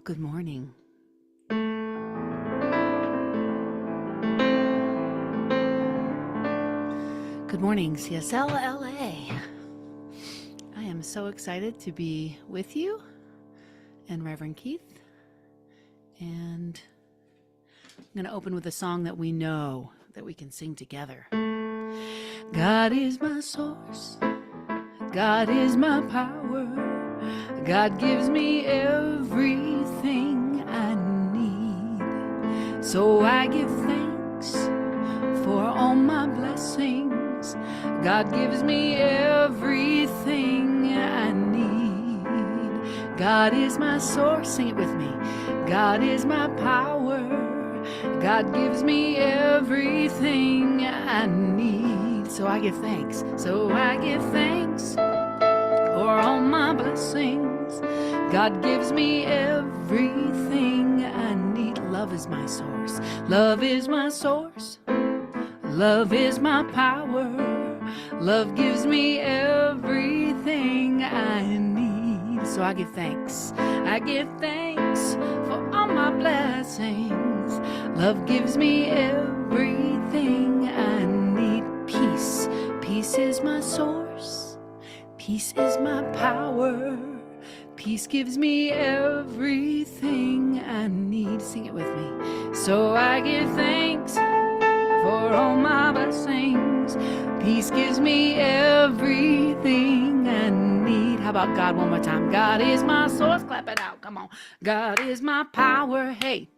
Good morning. Good morning, CSL-LA. I am so excited to be with you and Reverend Keith. And I'm going to open with a song that we know that we can sing together. God is my source. God is my power. God gives me everything I need. So I give thanks for all my blessings. God gives me everything I need. God is my source. Sing it with me. God is my power. God gives me everything I need. So I give thanks. So I give thanks for all my blessings. God gives me everything I need. Love is my source. Love is my source. Love is my power. Love gives me everything I need. So I give thanks. I give thanks for all my blessings. Love gives me everything I need. Peace. Peace is my source. Peace is my power. Peace gives me everything I need. Sing it with me. So I give thanks for all my blessings. Peace gives me everything I need. How about God one more time? God is my source. Clap it out. Come on. God is my power. Hey.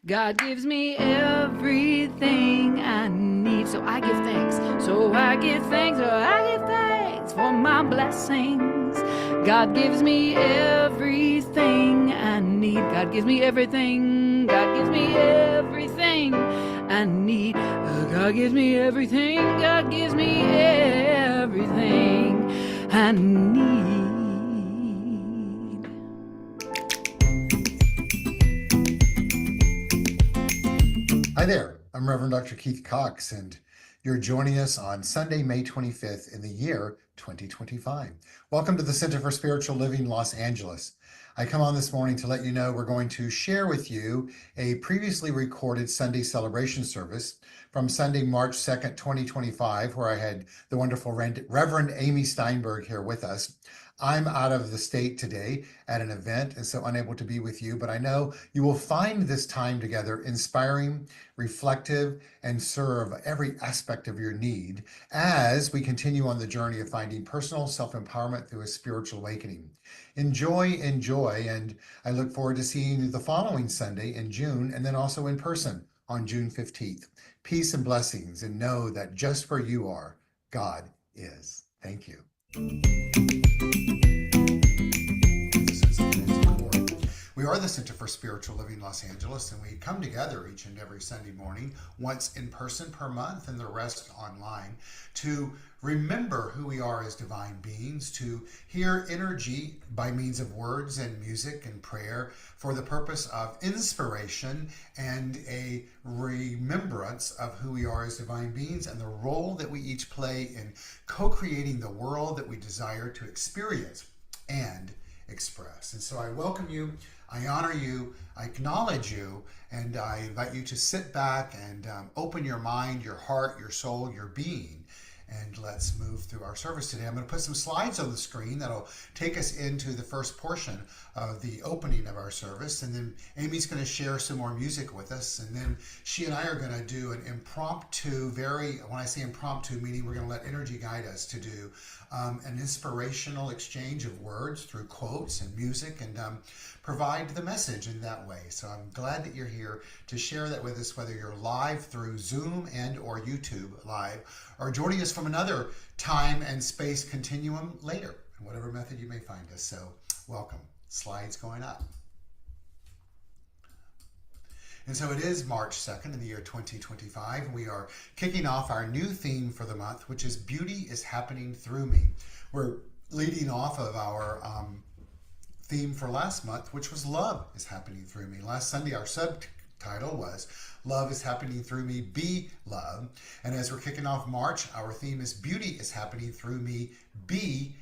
God gives me everything I need. So I give thanks. So I give thanks. So I give thanks for my blessings. God gives me everything I need. God gives me everything. God gives me everything I need. God gives me everything. God gives me everything I need. Hi there, I'm Reverend Dr. Keith Cox, and you're joining us on Sunday, May 25th in the year 2025. Welcome to the Center for Spiritual Living, Los Angeles. I come on this morning to let you know we're going to share with you a previously recorded Sunday celebration service from Sunday, March 2nd, 2025, where I had the wonderful Reverend Amy Steinberg here with us. I'm out of the state today at an event and so unable to be with you, but I know you will find this time together inspiring, reflective, and serve every aspect of your need as we continue on the journey of finding personal self-empowerment through a spiritual awakening. Enjoy, and I look forward to seeing you the following Sunday in June and then also in person on June 15th. Peace and blessings, and know that just where you are, God is. Thank you. We are the Center for Spiritual Living Los Angeles, and we come together each and every Sunday morning, once in person per month and the rest online, to remember who we are as divine beings, to hear energy by means of words and music and prayer for the purpose of inspiration and a remembrance of who we are as divine beings and the role that we each play in co-creating the world that we desire to experience and express. And so I welcome you, I honor you, I acknowledge you, and I invite you to sit back and open your mind, your heart, your soul, your being. And let's move through our service today. I'm going to put some slides on the screen that'll take us into the first portion of the opening of our service. And then Amy's going to share some more music with us. And then she and I are going to do an impromptu, when I say impromptu, meaning we're going to let energy guide us to do an inspirational exchange of words through quotes and music and provide the message in that way. So I'm glad that you're here to share that with us, whether you're live through Zoom and or YouTube live, or joining us from another time and space continuum later, in whatever method you may find us. So welcome. Slides going up. And so it is March 2nd in the year 2025. We are kicking off our new theme for the month, which is Beauty is Happening Through Me. We're leading off of our theme for last month, which was Love is Happening Through Me. Last Sunday, our subtitle was Love is Happening Through Me, Be Love. And as we're kicking off March, our theme is Beauty is Happening Through Me, Being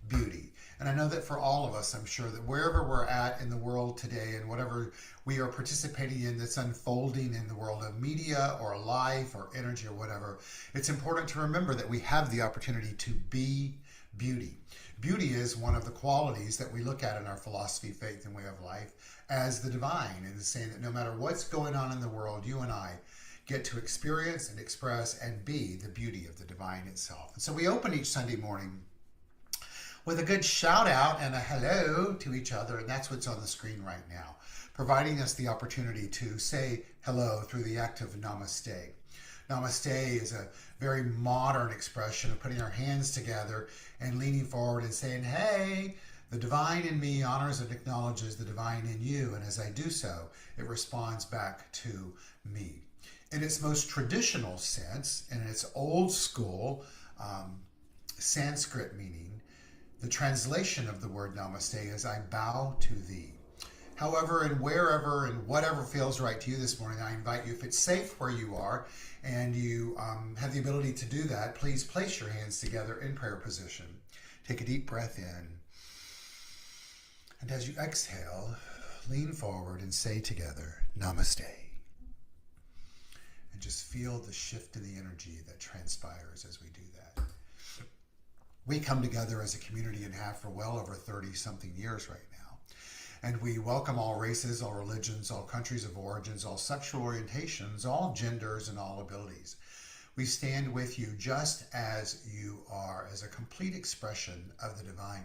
beauty. And I know that for all of us, I'm sure that wherever we're at in the world today and whatever we are participating in that's unfolding in the world of media or life or energy or whatever, it's important to remember that we have the opportunity to be beauty. Beauty is one of the qualities that we look at in our philosophy, faith, and way of life as the divine, and saying that no matter what's going on in the world, you and I get to experience and express and be the beauty of the divine itself. And so we open each Sunday morning with a good shout out and a hello to each other, and that's what's on the screen right now, providing us the opportunity to say hello through the act of namaste. Namaste is a very modern expression of putting our hands together and leaning forward and saying, hey, the divine in me honors and acknowledges the divine in you, and as I do so, it responds back to me. In its most traditional sense, in its old school Sanskrit meaning, the translation of the word namaste is I bow to thee. However, and wherever and whatever feels right to you this morning, I invite you, if it's safe where you are and you have the ability to do that, please place your hands together in prayer position. Take a deep breath in. And as you exhale, lean forward and say together, Namaste. And just feel the shift in the energy that transpires as we do that. We come together as a community and have for well over 30-something years right now. And we welcome all races, all religions, all countries of origins, all sexual orientations, all genders, and all abilities. We stand with you just as you are, as a complete expression of the divine.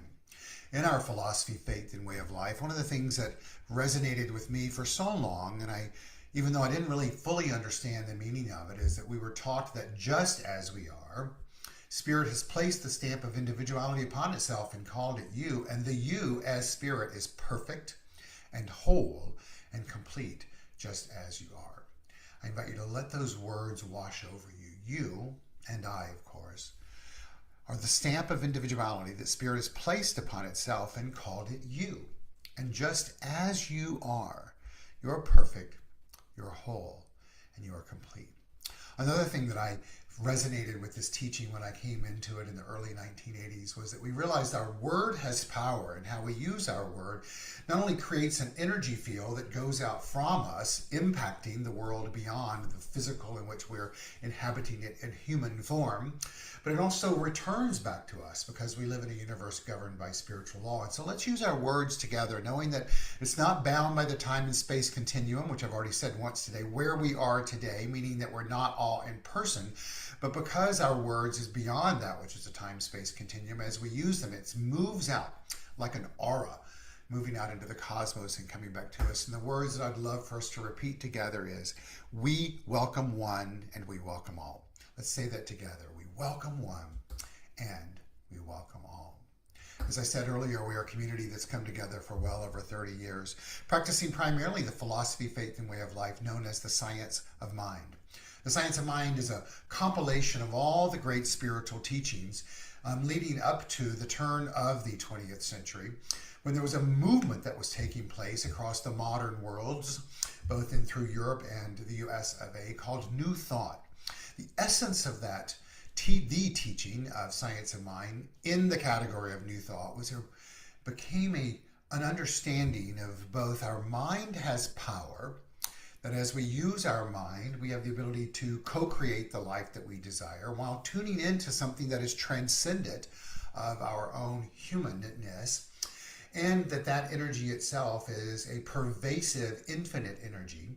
In our philosophy, faith, and way of life, one of the things that resonated with me for so long, and even though I didn't really fully understand the meaning of it, is that we were taught that just as we are, Spirit has placed the stamp of individuality upon itself and called it you, and the you as Spirit is perfect and whole and complete, just as you are. I invite you to let those words wash over you. You, and I, of course, are the stamp of individuality that Spirit has placed upon itself and called it you. And just as you are, you're perfect, you're whole, and you are complete. Another thing that I resonated with this teaching when I came into it in the early 1980s was that we realized our word has power, and how we use our word not only creates an energy field that goes out from us, impacting the world beyond the physical in which we're inhabiting it in human form, but it also returns back to us because we live in a universe governed by spiritual law. And so let's use our words together, knowing that it's not bound by the time and space continuum, which I've already said once today, where we are today, meaning that we're not all in person, but because our words is beyond that, which is a time-space continuum, as we use them, it moves out like an aura, moving out into the cosmos and coming back to us. And the words that I'd love for us to repeat together is, we welcome one and we welcome all. Let's say that together. We welcome one and we welcome all. As I said earlier, we are a community that's come together for well over 30 years, practicing primarily the philosophy, faith, and way of life known as the science of mind. The science of mind is a compilation of all the great spiritual teachings leading up to the turn of the 20th century, when there was a movement that was taking place across the modern worlds, both in through Europe and the US of A, called New Thought. The essence of that, the teaching of science of mind in the category of New Thought, was there became an understanding of both our mind has power, that as we use our mind, we have the ability to co-create the life that we desire while tuning into something that is transcendent of our own humanness, and that energy itself is a pervasive, infinite energy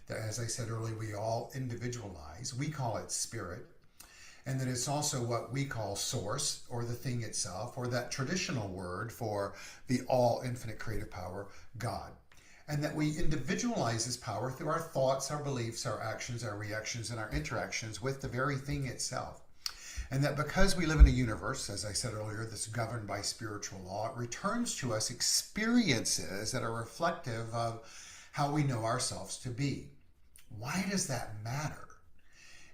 that, as I said earlier, we all individualize. We call it spirit, and that it's also what we call source, or the thing itself, or that traditional word for the all infinite creative power, God. And that we individualize this power through our thoughts, our beliefs, our actions, our reactions, and our interactions with the very thing itself. And that because we live in a universe, as I said earlier, that's governed by spiritual law, it returns to us experiences that are reflective of how we know ourselves to be. Why does that matter?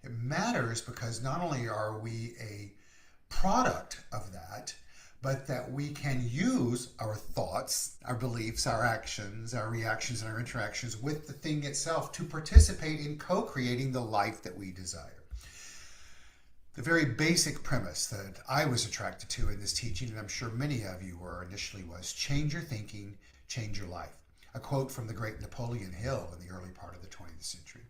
It matters because not only are we a product of that, but that we can use our thoughts, our beliefs, our actions, our reactions, and our interactions with the thing itself to participate in co-creating the life that we desire. The very basic premise that I was attracted to in this teaching, and I'm sure many of you were initially, was change your thinking, change your life. A quote from the great Napoleon Hill in the early part of the 20th century.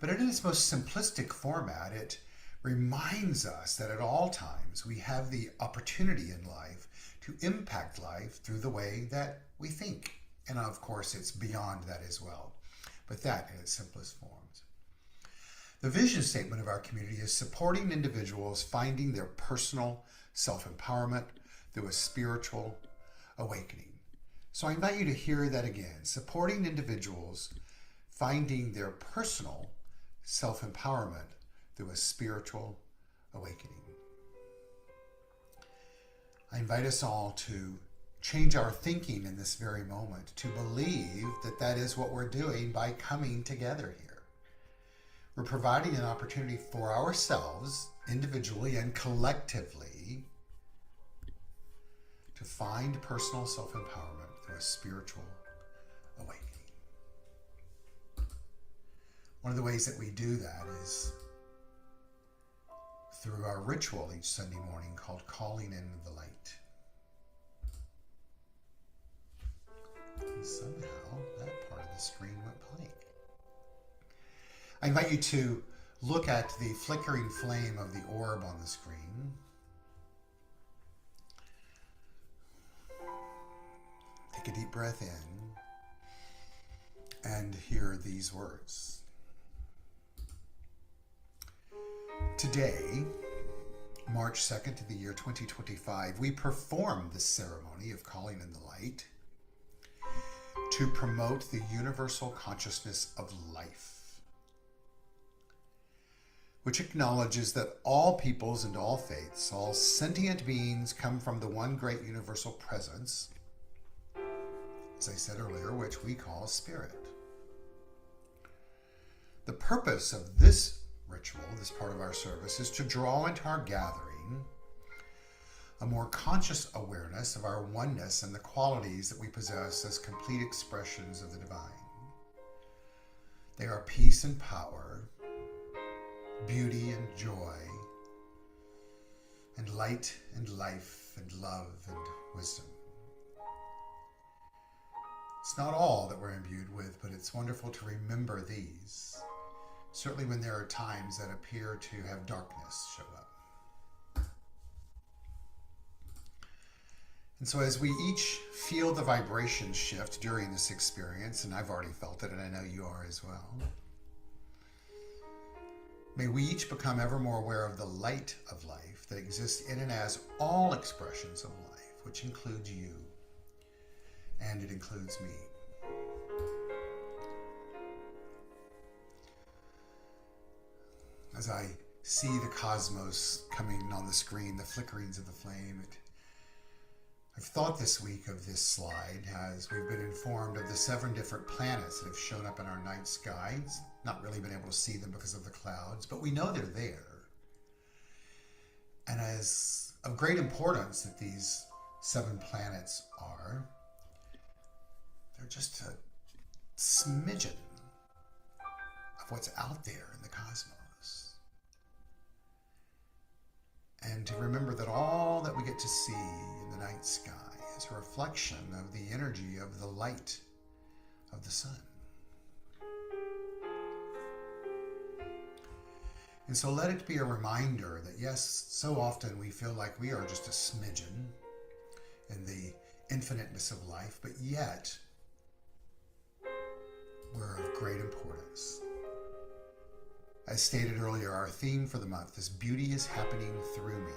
But in its most simplistic format, it reminds us that at all times we have the opportunity in life to impact life through the way that we think. And of course, it's beyond that as well, but that in its simplest forms. The vision statement of our community is supporting individuals finding their personal self-empowerment through a spiritual awakening. So I invite you to hear that again. Supporting individuals finding their personal self-empowerment through a spiritual awakening. I invite us all to change our thinking in this very moment, to believe that that is what we're doing by coming together here. We're providing an opportunity for ourselves, individually and collectively, to find personal self-empowerment through a spiritual awakening. One of the ways that we do that is through our ritual each Sunday morning called Calling in the Light. And somehow that part of the screen went blank. I invite you to look at the flickering flame of the orb on the screen. Take a deep breath in and hear these words. Today, March 2nd of the year 2025, we perform this ceremony of calling in the light to promote the universal consciousness of life, which acknowledges that all peoples and all faiths, all sentient beings come from the one great universal presence, as I said earlier, which we call spirit. The purpose of this ritual, this part of our service, is to draw into our gathering a more conscious awareness of our oneness and the qualities that we possess as complete expressions of the divine. They are peace and power, beauty and joy, and light and life and love and wisdom. It's not all that we're imbued with, but it's wonderful to remember these, certainly when there are times that appear to have darkness show up. And so as we each feel the vibration shift during this experience, and I've already felt it, and I know you are as well, may we each become ever more aware of the light of life that exists in and as all expressions of life, which includes you, and it includes me. As I see the cosmos coming on the screen, the flickerings of the flame, I've thought this week of this slide as we've been informed of the 7 different planets that have shown up in our night skies. Not really been able to see them because of the clouds, but we know they're there. And as of great importance that these 7 planets are, they're just a smidgen of what's out there in the cosmos. And to remember that all that we get to see in the night sky is a reflection of the energy of the light of the sun. And so let it be a reminder that yes, so often we feel like we are just a smidgen in the infiniteness of life, but yet we're of great importance. As stated earlier, our theme for the month is Beauty is Happening Through Me.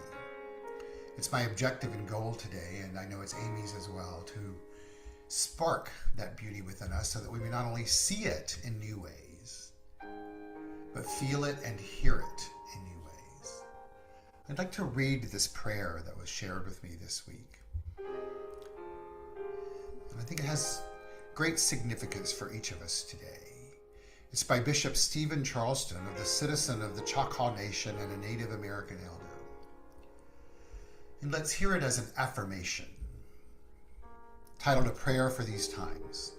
It's my objective and goal today, and I know it's Amy's as well, to spark that beauty within us so that we may not only see it in new ways, but feel it and hear it in new ways. I'd like to read this prayer that was shared with me this week. And I think it has great significance for each of us today. It's by Bishop Stephen Charleston, of the Citizen of the Choctaw Nation and a Native American elder. And let's hear it as an affirmation, titled A Prayer for These Times.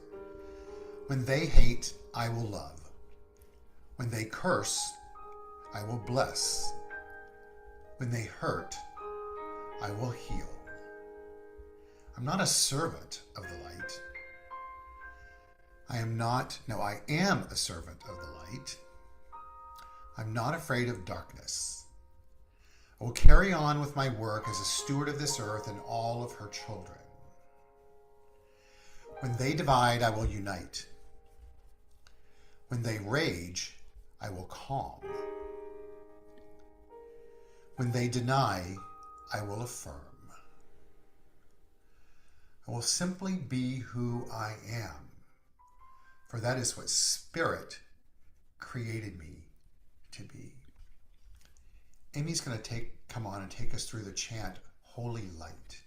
When they hate, I will love. When they curse, I will bless. When they hurt, I will heal. I'm not a servant of the light. I am a servant of the light. I'm not afraid of darkness. I will carry on with my work as a steward of this earth and all of her children. When they divide, I will unite. When they rage, I will calm. When they deny, I will affirm. I will simply be who I am, for that is what Spirit created me to be. Amy's going to come on and take us through the chant, Holy Light.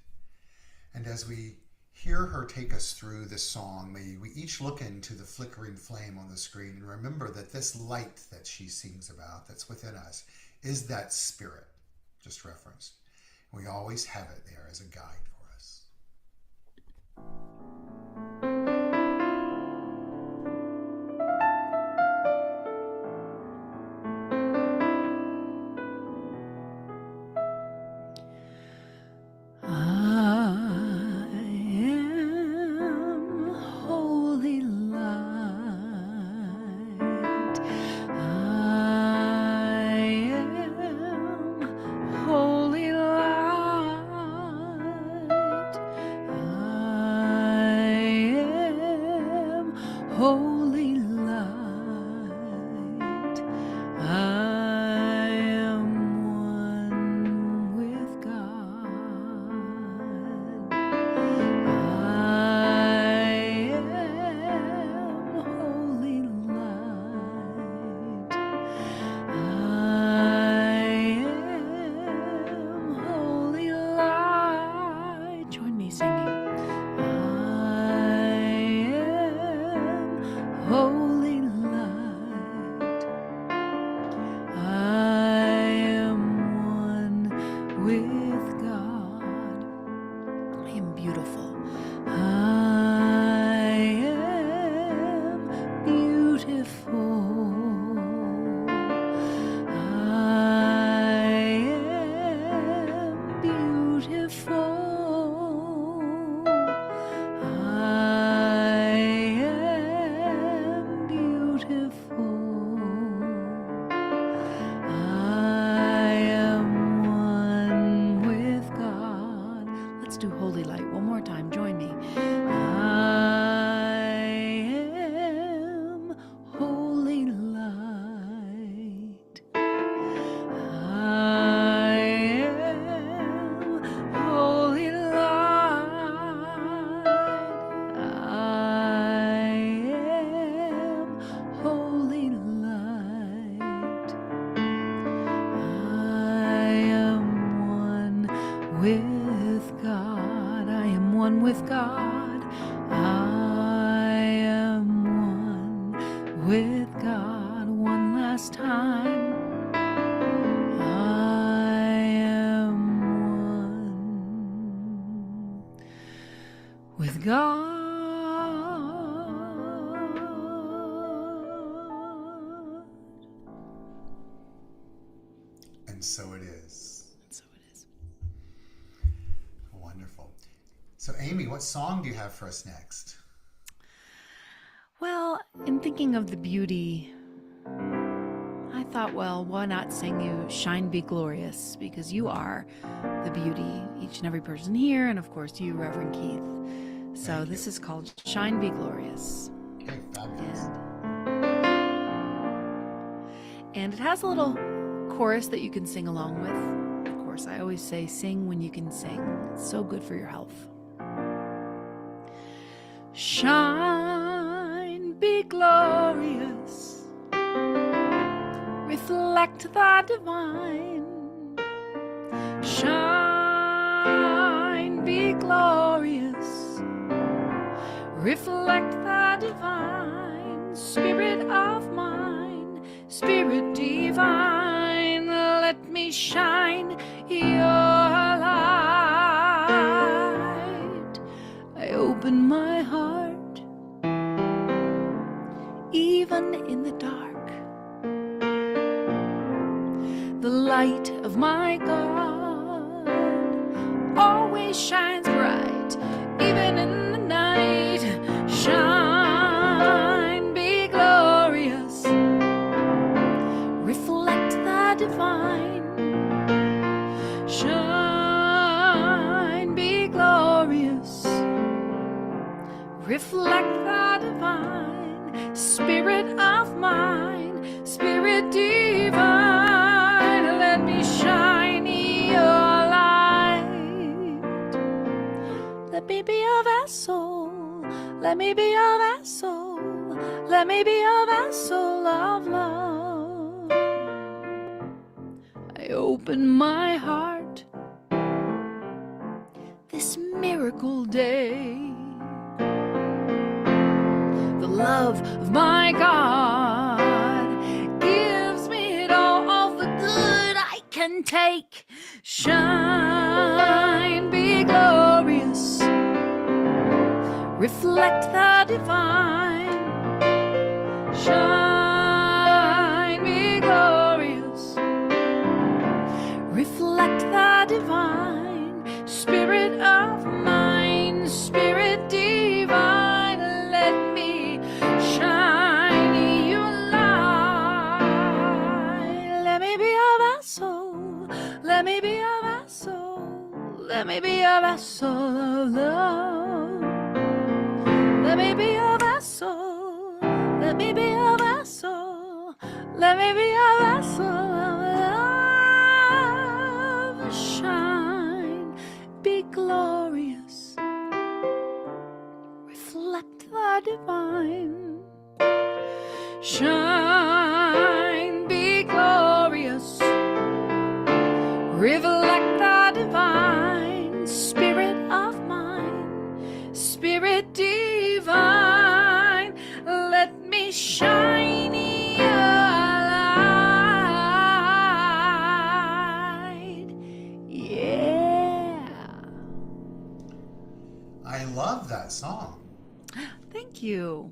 And as we hear her take us through this song, may we each look into the flickering flame on the screen and remember that this light that she sings about, that's within us, is that Spirit, just referenced. We always have it there as a guide for us. Holy light, I am one with God. I am holy light. I am holy light. Join me singing. Holy light, I am one with God. I am beautiful. I am beautiful. I am beautiful. Do holy light one more time. Join me. I am holy light. I am holy light. I am holy light. I am one with God. I am one with God. I am one with God. One last time. I am one with God. And so it is. And so it is. Wonderful. So Amy, what song do you have for us next? Well, in thinking of the beauty, I thought, well, why not sing you Shine Be Glorious? Because you are the beauty, each and every person here, and of course you, Reverend Keith. So this is called Shine Be Glorious. Okay, fabulous. And it has a little chorus that you can sing along with. Of course, I always say sing when you can sing. It's so good for your health. Shine, be glorious, reflect the divine. Shine, be glorious, reflect the divine. Spirit of mine, Spirit divine, let me shine your light. I open my heart, even in the dark. The light light of my God always shines bright, even in the night. Shine, be glorious, reflect the divine. Shine, be glorious, reflect the divine. Spirit of mine, Spirit divine, let me shine your light. Let me be a vessel, let me be a vessel, let me be a vessel of love. I open my heart this miracle day. The love of my God gives me it all the good I can take. Shine, be glorious, reflect the divine. Shine, be glorious, reflect the divine. Spirit of mine, Spirit divine, let me shine your light. Let me be a vessel, let me be a vessel, let me be a vessel of love. Let me be a vessel, let me be a vessel, let me be a vessel of love. Shine, be glorious, reflect the divine. Shine, be glorious, reflect the divine. Spirit of mine, Spirit divine, let me shine your light. Yeah. I love that song. Thank you.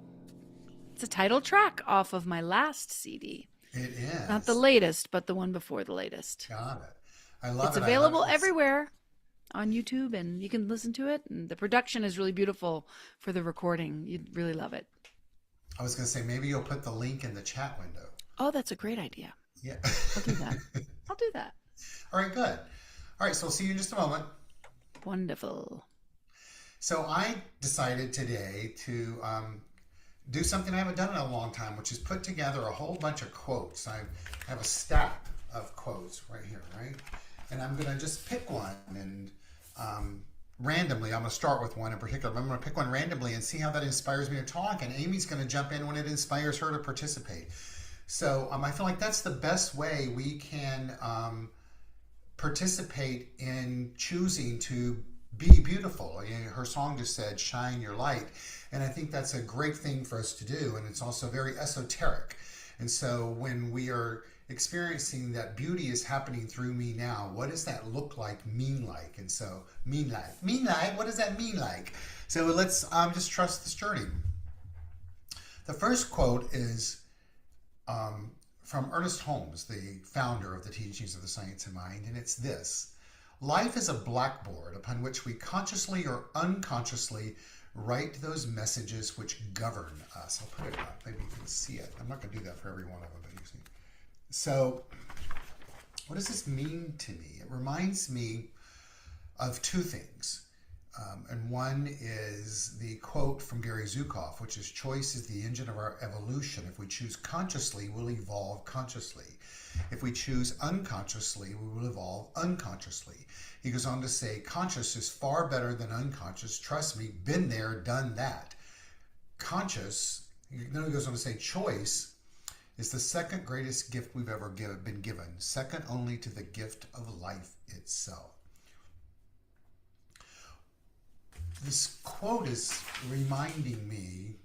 It's a title track off of my last CD. It is. Not the latest, but the one before the latest. Got it. I love It's it. available I love it. everywhere on YouTube, and you can listen to it. And the production is really beautiful for the recording. You'd really love it. I was going to say, maybe you'll put the link in the chat window. Oh, that's a great idea. Yeah. I'll do that. I'll do that. All right, good. All right, so we'll see you in just a moment. Wonderful. So I decided today to do something I haven't done in a long time, which is put together a whole bunch of quotes. I have a stack of quotes right here, right? And I'm going to just pick one and randomly, I'm going to start with one in particular. I'm going to pick one randomly and see how that inspires me to talk. And Amy's going to jump in when it inspires her to participate. So I feel like that's the best way we can participate in choosing to be beautiful. You know, her song just said, shine your light. And I think that's a great thing for us to do. And it's also very esoteric. And so when we are experiencing that beauty is happening through me now, what does that look like, mean like? And so, mean like, what does that mean like? So let's just trust this journey. The first quote is from Ernest Holmes, the founder of the Teachings of the Science of Mind, and it's this: life is a blackboard upon which we consciously or unconsciously write those messages which govern us. I'll put it up, maybe you can see it. I'm not going to do that for every one of them, but you see. So, what does this mean to me? It reminds me of two things. And one is the quote from Gary Zukav, which is, choice is the engine of our evolution. If we choose consciously, we'll evolve consciously. If we choose unconsciously, we will evolve unconsciously. He goes on to say, conscious is far better than unconscious. Trust me, been there, done that. Conscious, then he goes on to say, choice is the second greatest gift we've ever been given, second only to the gift of life itself. This quote is reminding me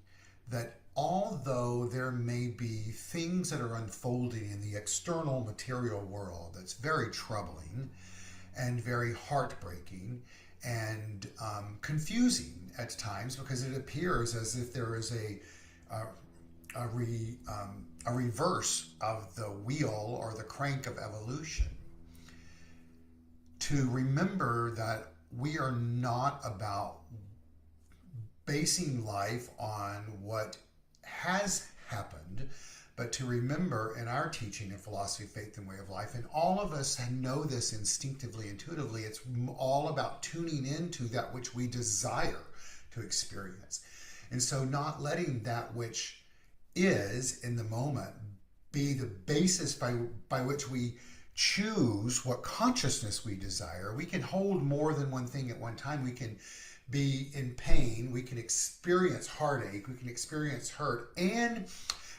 that although there may be things that are unfolding in the external material world that's very troubling and very heartbreaking and confusing at times, because it appears as if there is a reverse of the wheel or the crank of evolution. to remember that we are not about basing life on what has happened, but to remember in our teaching in philosophy, faith, and way of life, and all of us know this instinctively, intuitively, it's all about tuning into that which we desire to experience. And so not letting that which is in the moment be the basis by which we choose what consciousness we desire. We can hold more than one thing at one time. We can be in pain. We can experience heartache. We can experience hurt and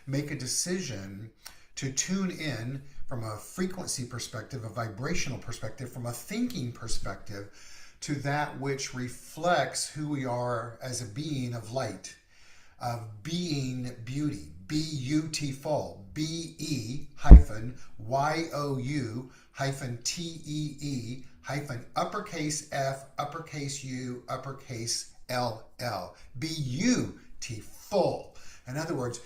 make a decision to tune in from a frequency perspective, a vibrational perspective, from a thinking perspective to that which reflects who we are as a being of light, of being beauty, beautiful, BE-YOU-TEE uppercase F, uppercase U, uppercase LL. Beautiful. In other words,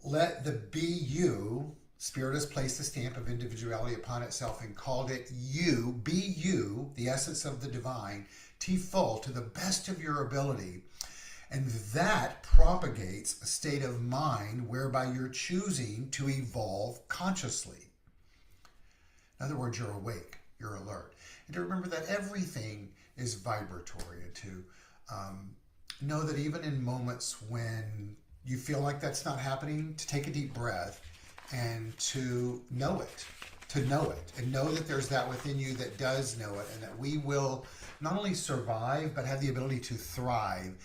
let the BU, Spirit has placed the stamp of individuality upon itself and called it you, be you, the essence of the divine, T-full, to the best of your ability. And that propagates a state of mind whereby you're choosing to evolve consciously. In other words, you're awake, you're alert. And to remember that everything is vibratory, and to know that even in moments when you feel like that's not happening, to take a deep breath and to know it, and know that there's that within you that does know it, and that we will not only survive, but have the ability to thrive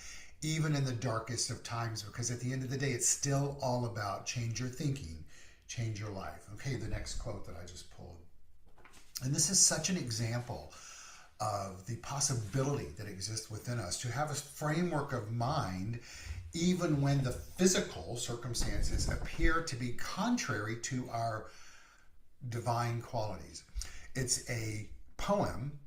even in the darkest of times, because at the end of the day, it's still all about change your thinking, change your life. Okay, the next quote that I just pulled. And this is such an example of the possibility that exists within us to have a framework of mind even when the physical circumstances appear to be contrary to our divine qualities. It's a poem.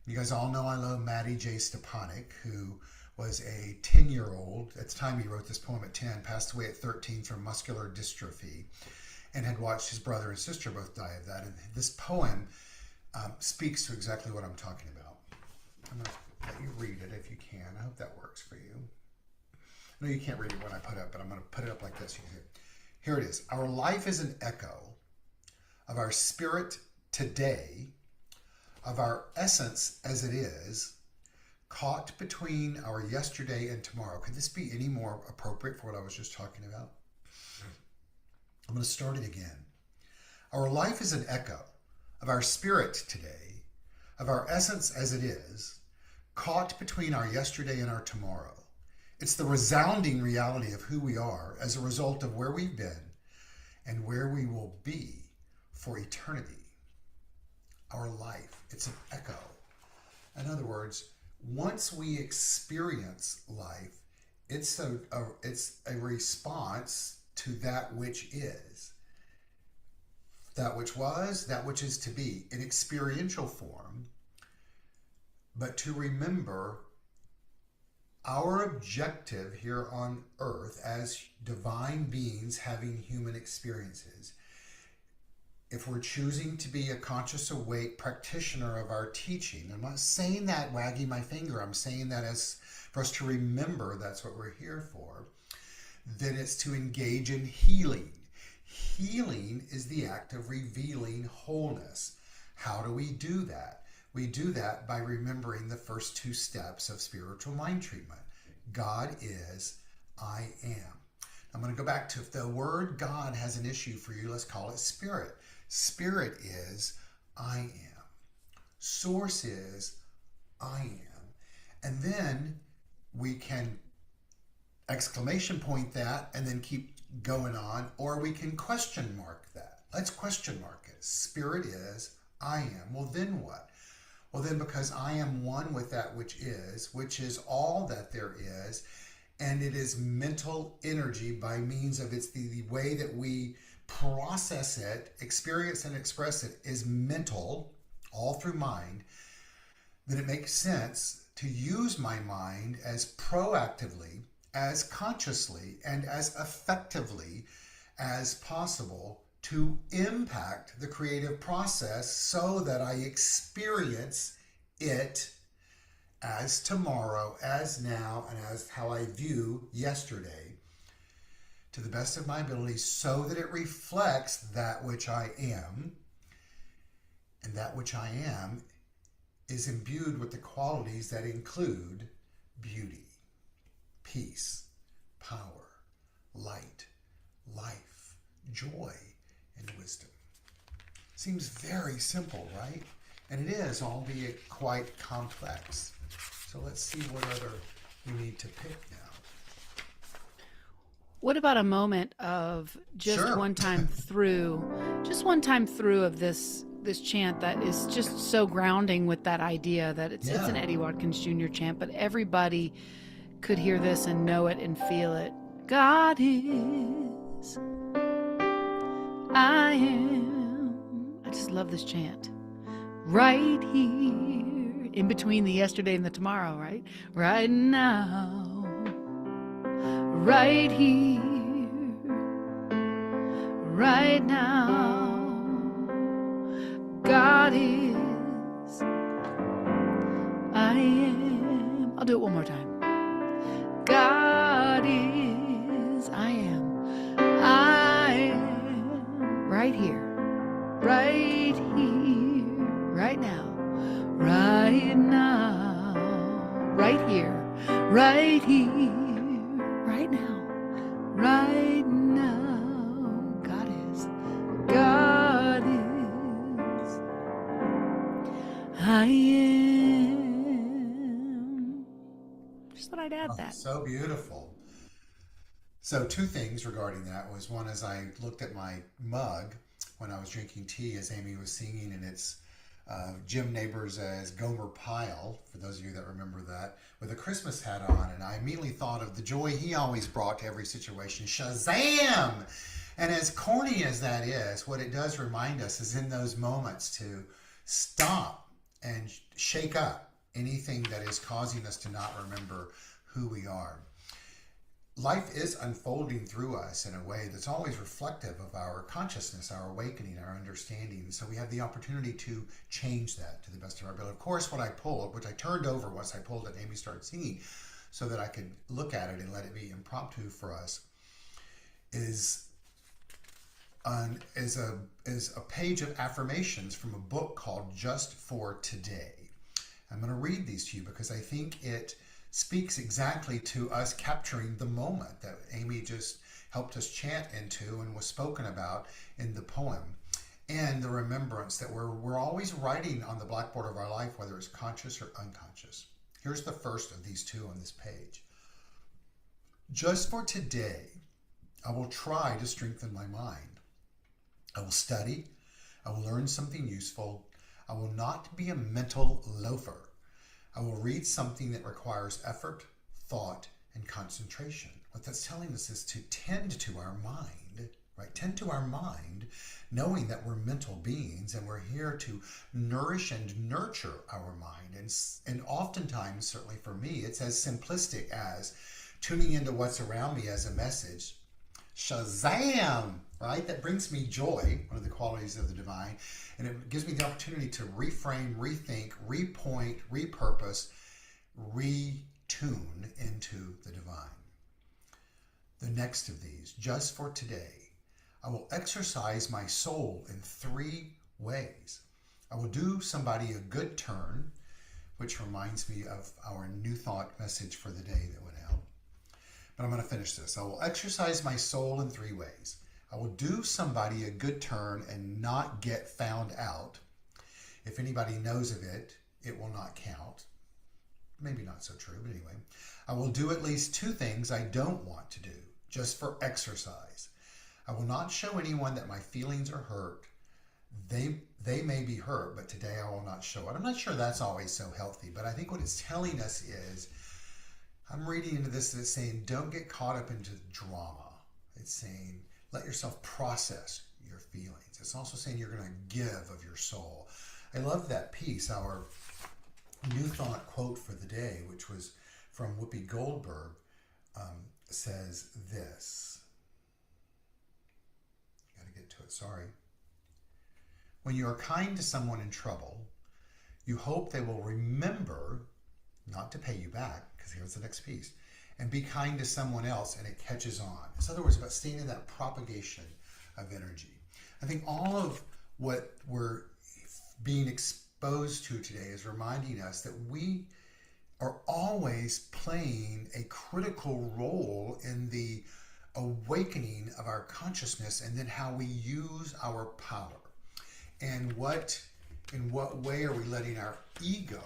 You guys all know I love Maddie J. Stepanek, who was a 10-year-old. At the time he wrote this poem at 10, passed away at 13 from muscular dystrophy, and had watched his brother and sister both die of that. And this poem speaks to exactly what I'm talking about. I'm going to let you read it if you can. I hope that works for you. I know you can't read it when I put it up, but I'm going to put it up like this. You can hear it. Here it is. Our life is an echo of our spirit today, of our essence as it is, caught between our yesterday and tomorrow. Could this be any more appropriate for what I was just talking about? I'm going to start it again. Our life is an echo of our spirit today, of our essence as it is, caught between our yesterday and our tomorrow. It's the resounding reality of who we are as a result of where we've been and where we will be for eternity. Our life, it's an echo. In other words, once we experience life, it's a response to that which is, that which was, that which is to be, in experiential form. But to remember our objective here on earth as divine beings having human experiences, if we're choosing to be a conscious, awake practitioner of our teaching, I'm not saying that wagging my finger, I'm saying that as for us to remember that's what we're here for, then it's to engage in healing. Healing is the act of revealing wholeness. How do we do that? We do that by remembering the first two steps of spiritual mind treatment. God is, I am. I'm going to go back to, if the word God has an issue for you, let's call it spirit. Spirit is, I am. Source is, I am. And then we can exclamation point that and then keep going on, or we can question mark that. Let's question mark it. Spirit is, I am. Well, then what? Well, then because I am one with that which is all that there is, and it is mental energy by means of it's the way that we process it, experience and express it is mental, all through mind, then it makes sense to use my mind as proactively, as consciously, and as effectively as possible to impact the creative process so that I experience it as tomorrow, as now, and as how I view yesterday to the best of my ability so that it reflects that which I am. And that which I am is imbued with the qualities that include beauty, peace, power, light, life, joy, and wisdom. Seems very simple, right? And it is, albeit quite complex. So let's see what other we need to pick now. What about a moment of just Sure. one time through of this chant that is just so grounding with that idea that it's an Yeah. Eddie Watkins Jr. chant, but everybody could hear this and know it and feel it. God is, I am. I just love this chant. Right here, in between the yesterday and the tomorrow, right? Right now. Right here, right now, God is, I am. I'll do it one more time. God is, I am, right here, right here, right now, right now, right here, right here. Right now, right now, God is, I am. Just thought I'd add that. So beautiful. So two things regarding that was one, as I looked at my mug when I was drinking tea as Amy was singing, and it's Jim Neighbors as Gomer Pyle, for those of you that remember that, with a Christmas hat on, and I immediately thought of the joy he always brought to every situation. Shazam! And as corny as that is, what it does remind us is in those moments to stop and shake up anything that is causing us to not remember who we are. Life is unfolding through us in a way that's always reflective of our consciousness, our awakening, our understanding. So we have the opportunity to change that to the best of our ability. Of course, what I pulled, which I turned over once I pulled it and Amy started singing, so that I could look at it and let it be impromptu for us, is a page of affirmations from a book called Just for Today. I'm going to read these to you because I think it speaks exactly to us capturing the moment that Amy just helped us chant into and was spoken about in the poem, and the remembrance that we're always writing on the blackboard of our life, whether it's conscious or unconscious. Here's the first of these two on this page. Just for today, I will try to strengthen my mind. I will study. I will learn something useful. I will not be a mental loafer. I will read something that requires effort, thought, and concentration. What that's telling us is to tend to our mind, right? Tend to our mind, knowing that we're mental beings and we're here to nourish and nurture our mind. And oftentimes, certainly for me, it's as simplistic as tuning into what's around me as a message. Shazam! Right? That brings me joy, one of the qualities of the divine, and it gives me the opportunity to reframe, rethink, repoint, repurpose, retune into the divine. The next of these, just for today, I will exercise my soul in 3 ways. I will do somebody a good turn, which reminds me of our new thought message for the day that went out. But I'm going to finish this. I will exercise my soul in 3 ways. I will do somebody a good turn and not get found out. If anybody knows of it, it will not count. Maybe not so true, but anyway. I will do at least 2 things I don't want to do, just for exercise. I will not show anyone that my feelings are hurt. They may be hurt, but today I will not show it. I'm not sure that's always so healthy, but I think what it's telling us is, I'm reading into this, it's saying, don't get caught up into drama. It's saying, let yourself process your feelings. It's also saying you're going to give of your soul. I love that piece, our new thought quote for the day, which was from Whoopi Goldberg, says this. Got to get to it, sorry. When you are kind to someone in trouble, you hope they will remember not to pay you back, because here's the next piece, and be kind to someone else, and it catches on. In other words, about staying in that propagation of energy. I think all of what we're being exposed to today is reminding us that we are always playing a critical role in the awakening of our consciousness, and then how we use our power. And in what way are we letting our ego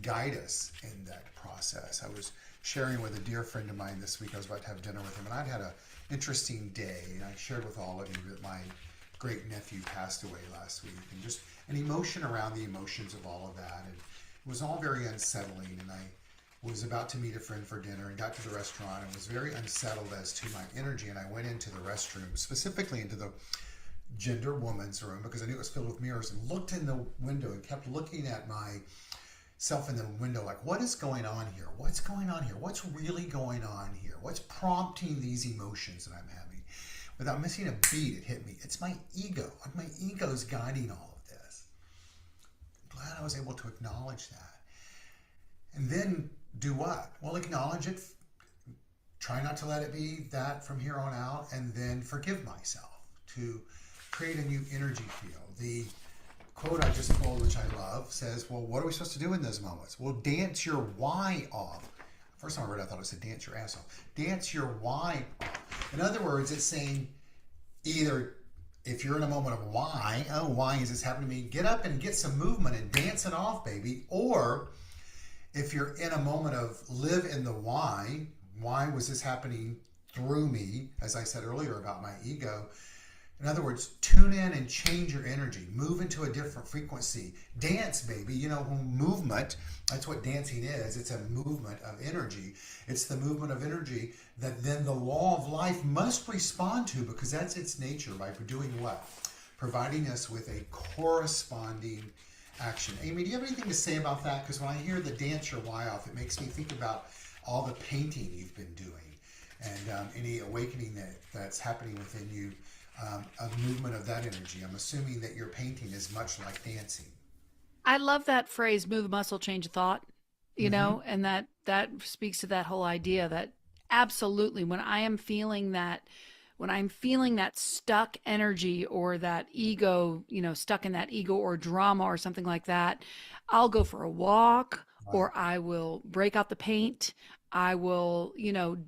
guide us in that process? I was sharing with a dear friend of mine this week. I was about to have dinner with him, and I'd had an interesting day. And I shared with all of you that my great nephew passed away last week, and just an emotion around the emotions of all of that. And it was all very unsettling. And I was about to meet a friend for dinner and got to the restaurant and was very unsettled as to my energy. And I went into the restroom, specifically into the gender woman's room, because I knew it was filled with mirrors, and looked in the window and kept looking at myself in the window like, what is going on here? What's going on here? What's really going on here? What's prompting these emotions that I'm having? Without missing a beat, it hit me. It's my ego. Like, my ego's guiding all of this. I'm glad I was able to acknowledge that. And then do what? Well, acknowledge it. Try not to let it be that from here on out, and then forgive myself to create a new energy field. The quote I just pulled, which I love, says, well, what are we supposed to do in those moments? Well, dance your why off. First time I read it, I thought it said dance your ass off. Dance your why off. In other words, it's saying either if you're in a moment of why, oh, why is this happening to me? Get up and get some movement and dance it off, baby. Or if you're in a moment of live in the why was this happening through me, as I said earlier about my ego. In other words, tune in and change your energy. Move into a different frequency. Dance, baby. You know, movement, that's what dancing is. It's a movement of energy. It's the movement of energy that then the law of life must respond to, because that's its nature, by doing what? Providing us with a corresponding action. Amy, do you have anything to say about that? Because when I hear the dance your why off, it makes me think about all the painting you've been doing, and any awakening that's happening within you. A movement of that energy. I'm assuming that your painting is much like dancing. I love that phrase, move a muscle, change a thought, Mm-hmm. and that speaks to that whole idea that absolutely when I'm feeling that stuck energy, or that ego, stuck in that ego or drama or something like that, I'll go for a walk, Right. or I will break out the paint. I will,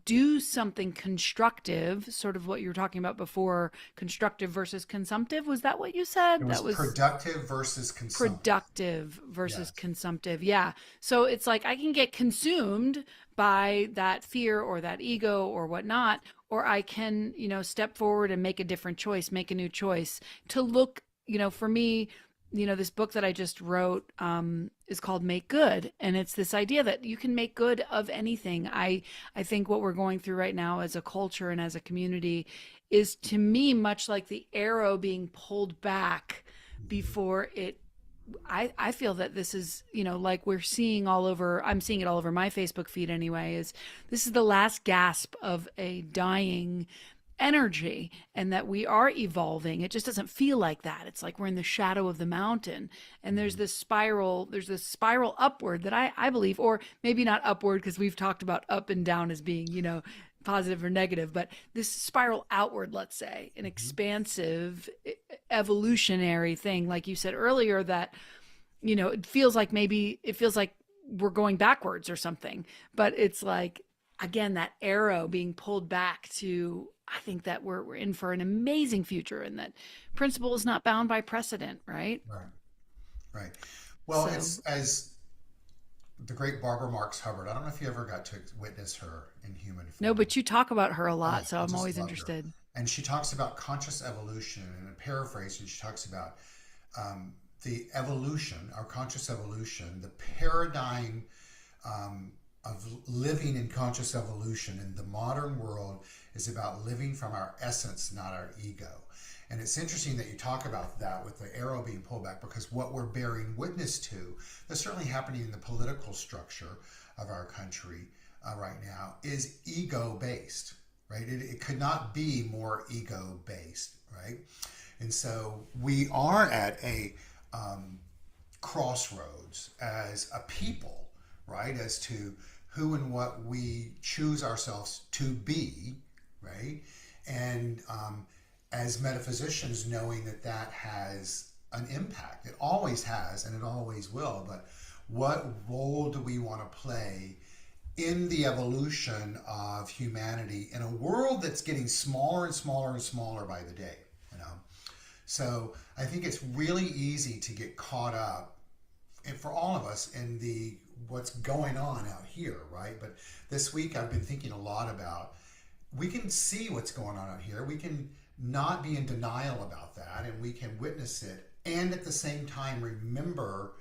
do something constructive, sort of what you were talking about before, constructive versus consumptive. Was that what you It said? was That was productive versus consumptive. productive versus Yes. consumptive. Yeah. So it's like I can get consumed by that fear or that ego or whatnot, or I can, step forward and make a different choice, make a new choice to look, for me, this book that I just wrote is called Make Good. And it's this idea that you can make good of anything. I think what we're going through right now as a culture and as a community is, to me, much like the arrow being pulled back Mhm. before it. I feel that this is, like we're seeing all over, I'm seeing it all over my Facebook feed anyway, is this is the last gasp of a dying energy, and that we are evolving. It just doesn't feel like that. It's like we're in the shadow of the mountain, and Mhm. there's this spiral upward that I believe, or maybe not upward, because we've talked about up and down as being, positive or negative, but this spiral outward, let's say, an Mhm. expansive evolutionary thing, like you said earlier, that, it feels like we're going backwards or something, but it's like, again, that arrow being pulled back to, I think that we're in for an amazing future, and that principle is not bound by precedent, right? Right. Right. Well, So, it's as the great Barbara Marx Hubbard. I don't know if you ever got to witness her in human no, form. but you talk about her a Oh, lot, so I I'm just always loved her. interested. And she talks about conscious evolution, and in a paraphrase, and she talks about the evolution, our conscious evolution, the paradigm of living in conscious evolution in the modern world is about living from our essence, not our ego. And it's interesting that you talk about that with the arrow being pulled back, because what we're bearing witness to, that's certainly happening in the political structure of our country right now, is ego based. right? It could not be more ego based, right? And so we are at a crossroads as a people, right? As to who and what we choose ourselves to be, right? And as metaphysicians, knowing that that has an impact. It always has and it always will. But what role do we want to play in the evolution of humanity in a world that's getting smaller and smaller and smaller by the day, you know? So I think it's really easy to get caught up, and for all of us, in the what's going on out here, right? But this week I've been thinking a lot about, we can see what's going on out here. We can not be in denial about that, and we can witness it, and at the same time remember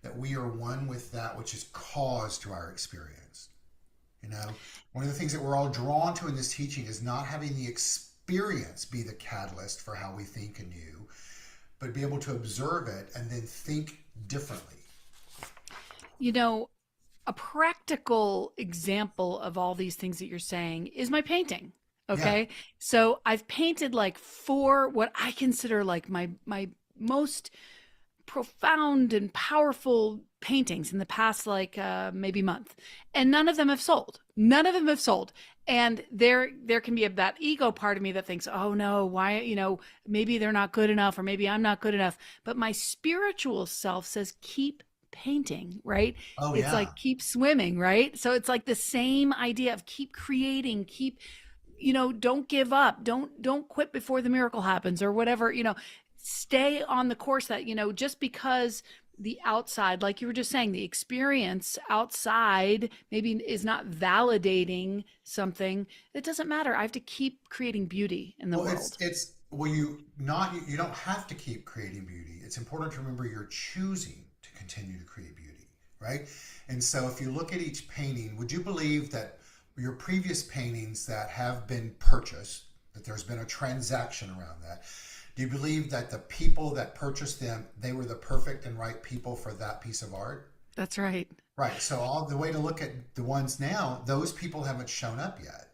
that we are one with that which is cause to our experience. You know, one of the things that we're all drawn to in this teaching is not having the experience be the catalyst for how we think anew, but be able to observe it and then think differently. You know, a practical example of all these things that you're saying is my painting. Yeah. Okay. So I've painted like four what I consider like my most profound and powerful paintings in the past like maybe month, and none of them have sold. None of them have sold. And there can be that ego part of me that thinks, oh no, why, maybe they're not good enough, or maybe I'm not good enough. But my spiritual self says keep painting, right? Oh, It's yeah. like keep swimming, right? So it's like the same idea of keep creating, keep, don't give up, don't quit before the miracle happens, or whatever. Stay on the course that, just because the outside, like you were just saying, the experience outside maybe is not validating something. It doesn't matter. I have to keep creating beauty in the Well, it's world. it's well, you don't have to keep creating beauty. It's important to remember you're choosing to continue to create beauty, right? And so if you look at each painting, would you believe that your previous paintings that have been purchased, that there's been a transaction around that, do you believe that the people that purchased them, they were the perfect and right people for that piece of art? That's right. Right. So all the way to look at the ones now, those people haven't shown up yet.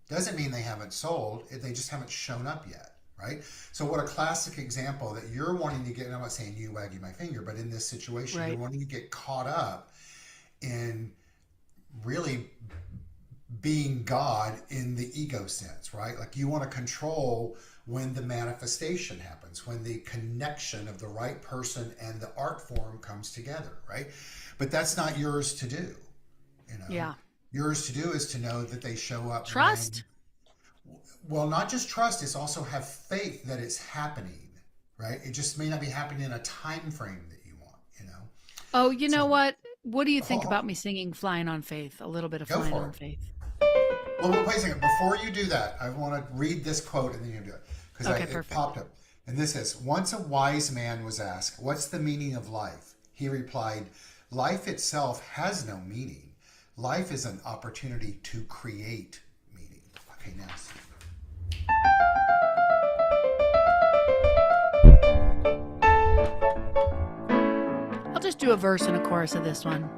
Doesn't mean they haven't sold, they just haven't shown up yet, right? So what a classic example that you're wanting to get, and I'm not saying you wagging my finger, but in this situation, you're Right. wanting to get caught up in really being God in the ego sense, right? Like you want to control when the manifestation happens, when the connection of the right person and the art form comes together, right? But that's not yours to do, you know. Yeah. Yours to do is to know that they show up when, Trust. well, not just trust, it's also have faith that it's happening, right? It just may not be happening in a time frame that you want, you know. Oh, you So know what? What do you think oh, about me singing Flying on Faith? A little bit of go Flying for on it. Faith. Well, wait a second. Before you do that, I want to read this quote and then you do it because Okay, it perfect. popped up. And this is, once a wise man was asked, "What's the meaning of life?" He replied, "Life itself has no meaning. Life is an opportunity to create meaning." Okay, now. I'll just do a verse and a chorus of this one.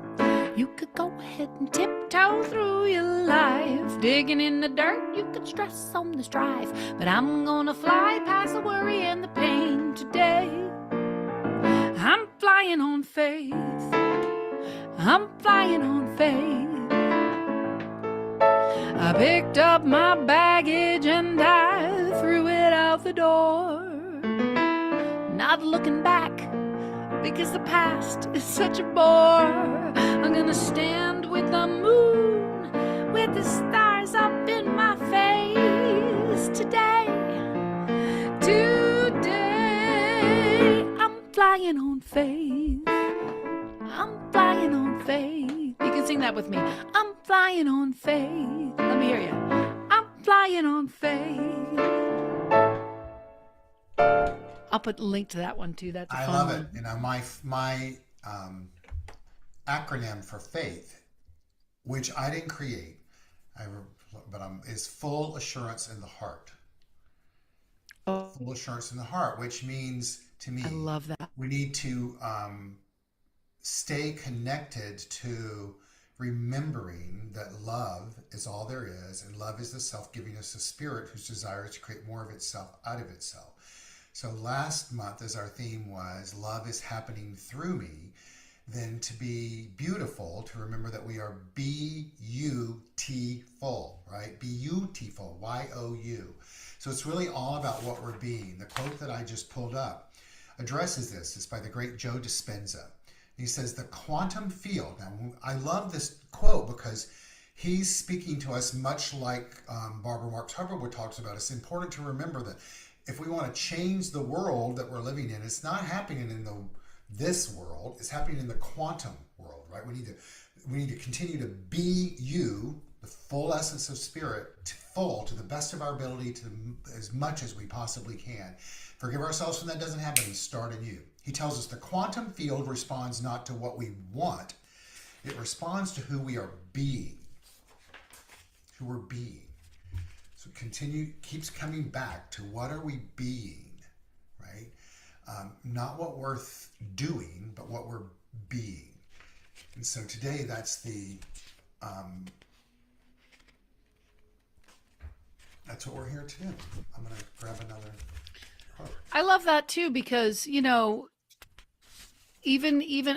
You could go ahead and tiptoe through your life, digging in the dirt, you could stress on the strife, but I'm gonna fly past the worry and the pain today. I'm flying on faith. I'm flying on faith. I picked up my baggage and I threw it out the door, not looking back, because the past is such a bore. I'm gonna stand with the moon, with the stars up in my face today. Today, I'm flying on faith. I'm flying on faith. You can sing that with me. I'm flying on faith. Let me hear you. I'm flying on faith. I'll put a link to that one too. That's a I fun love it. one. You know, my acronym for faith, which I didn't create, I, but is full assurance in the heart. Oh, Full assurance in the heart, which means to I me, love that. we need to stay connected to remembering that love is all there is, and love is the self-givingness of spirit whose desire is to create more of itself out of itself. So last month, as our theme was, love is happening through me, then to be beautiful, to remember that we are beautiful, right? Beautiful, Y-O-U. So it's really all about what we're being. The quote that I just pulled up addresses this. It's by the great Joe Dispenza. He says, the quantum field. Now, I love this quote because he's speaking to us much like Barbara Marx Hubbard talks about. It's important to remember that if we want to change the world that we're living in, it's not happening in this world. It's happening in the quantum world, right? We need to continue to be you, the full essence of spirit, to the best of our ability, to as much as we possibly can. Forgive ourselves when that doesn't happen and start anew. He tells us the quantum field responds not to what we want, it responds to who we are being. Who we're being. So keeps coming back to what are we being, right? Not what we're doing, but what we're being. And so today that's that's what we're here to do. I'm going to grab another quote. I love that too, because, even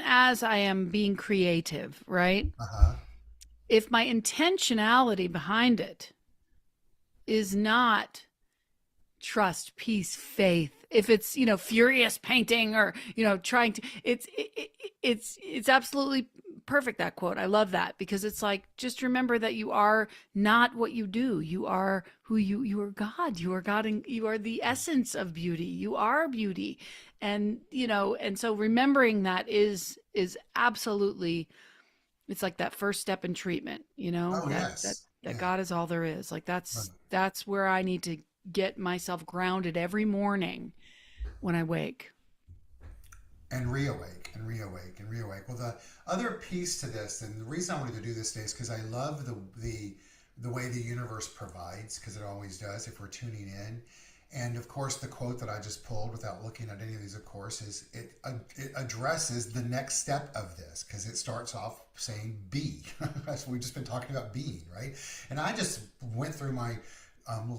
as I am being creative, right? Uh-huh. If my intentionality behind it is not trust, peace, faith, if it's, furious painting or, trying to, it's absolutely perfect, that quote. I love that, because it's like, just remember that you are not what you do. You are who you are God. You are God, and you are the essence of beauty. You are beauty. And, and so remembering that is absolutely, it's like that first step in treatment, Oh, that, yes. that Yeah. God is all there is. Like Right. that's where I need to get myself grounded every morning when I wake. And reawake and reawake and reawake. Well, the other piece to this, and the reason I wanted to do this today is because I love the way the universe provides, because it always does if we're tuning in. And of course, the quote that I just pulled, without looking at any of these, of course, is it addresses the next step of this, because it starts off saying be. That's what we've just been talking about, being, right? And I just went through my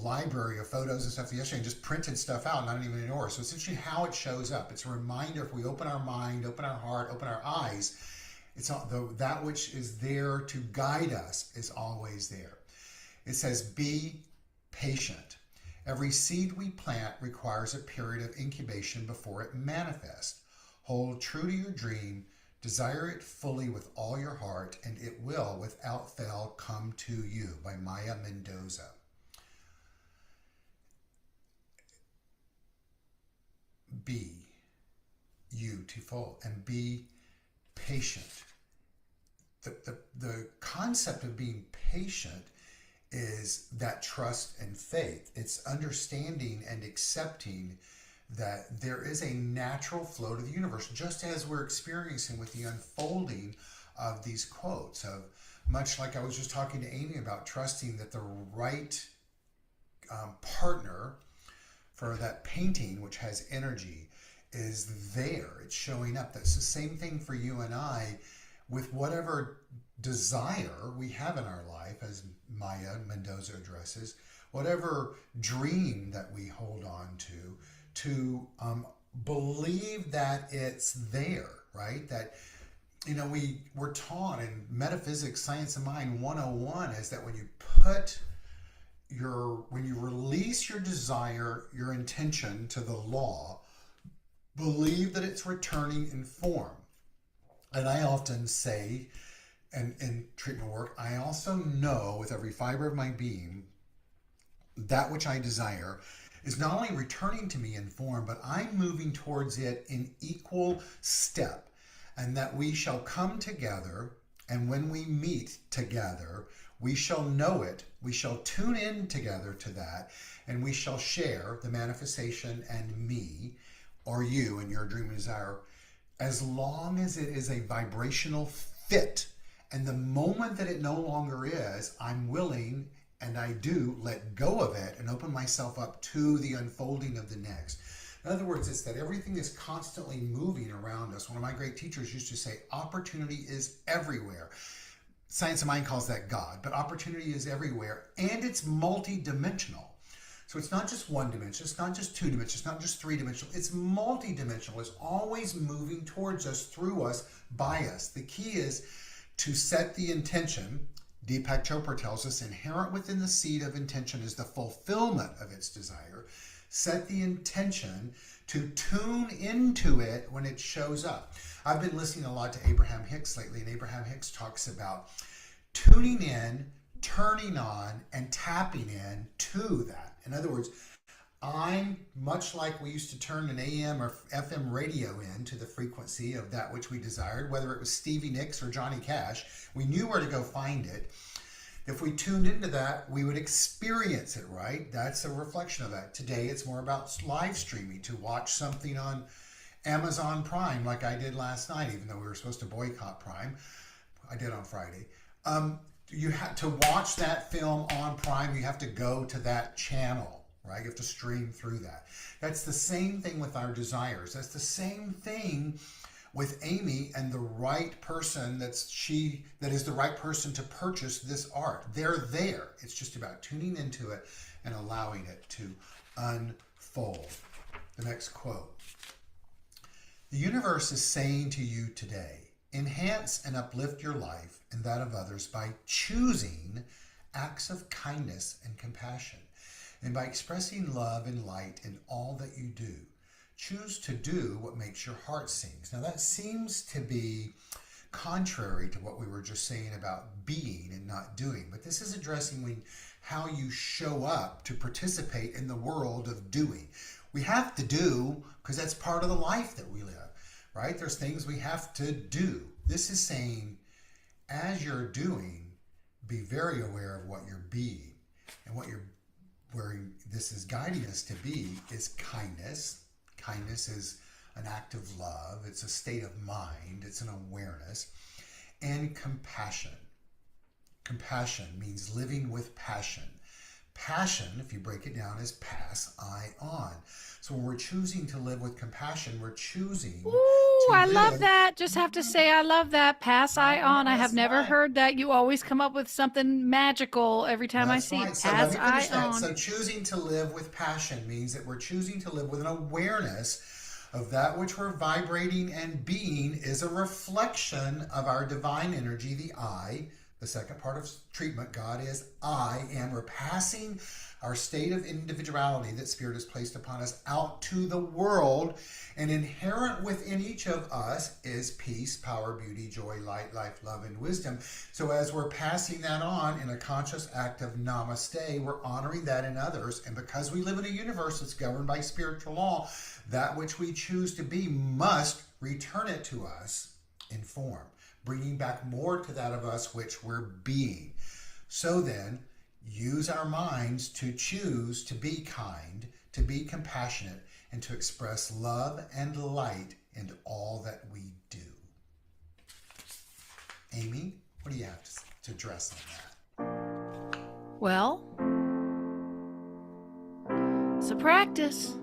library of photos and stuff yesterday and just printed stuff out, not even in order. So essentially how it shows up, it's a reminder, if we open our mind, open our heart, open our eyes, it's all, that which is there to guide us is always there. It says, be patient. Every seed we plant requires a period of incubation before it manifests. Hold true to your dream, desire it fully with all your heart, and it will, without fail, come to you. By Maya Mendoza. Be beautiful and be patient. The concept of being patient is that trust and faith. It's understanding and accepting that there is a natural flow to the universe, just as we're experiencing with the unfolding of these quotes, of much like I was just talking to Amy about, trusting that the right partner for that painting, which has energy, is there. It's showing up. That's the same thing for you and I with whatever desire we have in our life, as Maya Mendoza addresses, whatever dream that we hold on to believe that it's there, right? That, we're taught in Metaphysics, Science of Mind 101 is that when you release your desire, your intention to the law, believe that it's returning in form. And I often say, and in treatment work, I also know with every fiber of my being, that which I desire is not only returning to me in form, but I'm moving towards it in equal step. And that we shall come together, and when we meet together, we shall know it, we shall tune in together to that, and we shall share the manifestation and me, or you and your dream and desire, as long as it is a vibrational fit. And the moment that it no longer is, I'm willing, and I do let go of it and open myself up to the unfolding of the next. In other words, it's that everything is constantly moving around us. One of my great teachers used to say, opportunity is everywhere. Science of mind calls that God, but opportunity is everywhere, and it's multi-dimensional. So it's not just one dimension, it's not just two dimensions, it's not just three dimensional, it's multi-dimensional. It's always moving towards us, through us, by us. The key is to set the intention. Deepak Chopra tells us inherent within the seed of intention is the fulfillment of its desire. Set the intention to tune into it when it shows up. I've been listening a lot to Abraham Hicks lately, and Abraham Hicks talks about tuning in, turning on, and tapping in to that. In other words, I'm much like we used to turn an AM or FM radio in to the frequency of that which we desired, whether it was Stevie Nicks or Johnny Cash. We knew where to go find it. If we tuned into that, we would experience it, right? That's a reflection of that. Today, it's more about live streaming, to watch something on Amazon Prime like I did last night, even though we were supposed to boycott Prime. I did on Friday. You have to watch that film on Prime. You have to go to that channel, right? You have to stream through that. That's the same thing with our desires. That's the same thing with Amy and the right person that is the right person to purchase this art. They're there. It's just about tuning into it and allowing it to unfold. The next quote. The universe is saying to you today, enhance and uplift your life and that of others by choosing acts of kindness and compassion, and by expressing love and light in all that you do. Choose to do what makes your heart sings. Now that seems to be contrary to what we were just saying about being and not doing, but this is addressing how you show up to participate in the world of doing. We have to do because that's part of the life that we live, right? There's things we have to do. This is saying, as you're doing, be very aware of what you're being. And where this is guiding us to be is kindness. Kindness is an act of love. It's a state of mind. It's an awareness. And compassion. Compassion means living with passion. Passion, if you break it down, is pass I on. So when we're choosing to live with compassion, we're choosing I love that. Just have to say I love that. Pass I on. I have never heard that. You always come up with something magical every time I see it. So Pass let me finish I that. on. So choosing to live with passion means that we're choosing to live with an awareness of that which we're vibrating and being is a reflection of our divine energy, the I. The second part of treatment, God is I, and we're passing our state of individuality that Spirit has placed upon us out to the world. And inherent within each of us is peace, power, beauty, joy, light, life, love, and wisdom. So as we're passing that on in a conscious act of namaste, we're honoring that in others. And because we live in a universe that's governed by spiritual law, that which we choose to be must return it to us in form, bringing back more to that of us which we're being. So then, use our minds to choose to be kind, to be compassionate, and to express love and light in all that we do. Amy, what do you have to address on that? Well, it's a practice.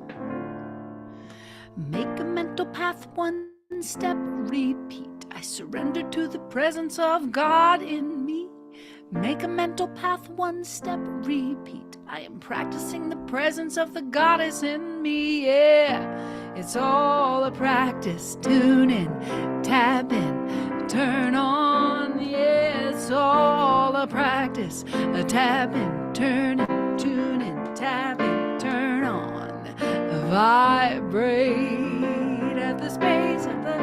Make a mental path, one step, repeat. I surrender to the presence of God in me. Make a mental path, one step, repeat. I am practicing the presence of the goddess in me, yeah. It's all a practice. Tune in, tap in, turn on, yeah. It's all a practice. Tap in, turn in, tune in, tap in, turn on. Vibrate at the space, at the